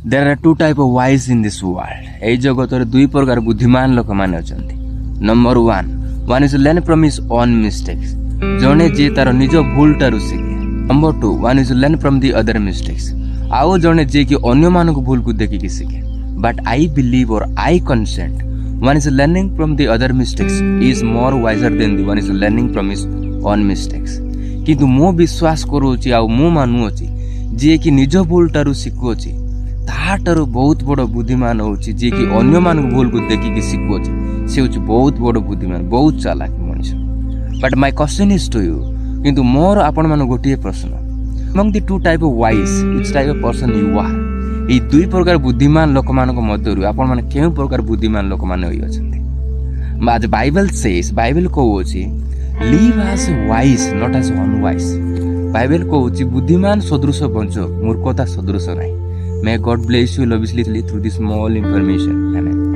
There are two type of wise in this world. এই জগতরে দুই প্রকার বুদ্ধিমান ଲୋକମାନେ ଅଛନ୍ତି. Number one is learn from his own mistakes. ଜଣେ ଯିଏ ତାର ନିଜ ଭୁଲଟାରୁ ଶିଖେ. Number two, one is learn from the other mistakes. ଆଉ ଜଣେ ଯିଏ କି ଅନ୍ୟମାନଙ୍କ ଭୁଲକୁ ଦେଖିକି ଶିଖେ. But I believe or I consent, one is learning from the other mistakes is more wiser than the one is learning from his own mistakes. କିନ୍ତୁ ମୁଁ ବିଶ୍ୱାସ କରୁଛି ଆଉ ମୁଁ ମାନୁଅଛି ଯିଏ କି ନିଜ ଭୁଲଟାରୁ ଶିଖୁଅଛି ତାହାଠାରୁ ବହୁତ ବଡ଼ ବୁଦ୍ଧିମାନ ହେଉଛି ଯିଏ କି ଅନ୍ୟମାନଙ୍କ ଭୁଲକୁ ଦେଖିକି ଶିଖୁଅଛି. ସେ ହେଉଛି ବହୁତ ବଡ଼ ବୁଦ୍ଧିମାନ, ବହୁତ ଚାଲାକ ମଣିଷ. But my question is to you, କିନ୍ତୁ ମୋର ଆପଣମାନଙ୍କୁ ଗୋଟିଏ ପ୍ରଶ୍ନ, among the two type of wise, which type of person you are? এই ଦୁଇ ପ୍ରକାର ବୁଦ୍ଧିମାନ ଲୋକମାନଙ୍କ ମଧ୍ୟରୁ ଆପଣମାନେ କେଉଁ ପ୍ରକାର ବୁଦ୍ଧିମାନ ଲୋକମାନେ ହୋଇଅଛନ୍ତି? ଆଜ ବାଇବେଲ ସେସ୍, ବାଇବେଲ କହୁଅଛି live as a wise, not as unwise. Bible କହୁଛି ବୁଦ୍ଧିମାନ ସଦୃଶ ବଞ୍ଚ, ମୂର୍ଖତା ସଦୃଶ ନାହିଁ. May God bless you lavishly through this small information. Amen.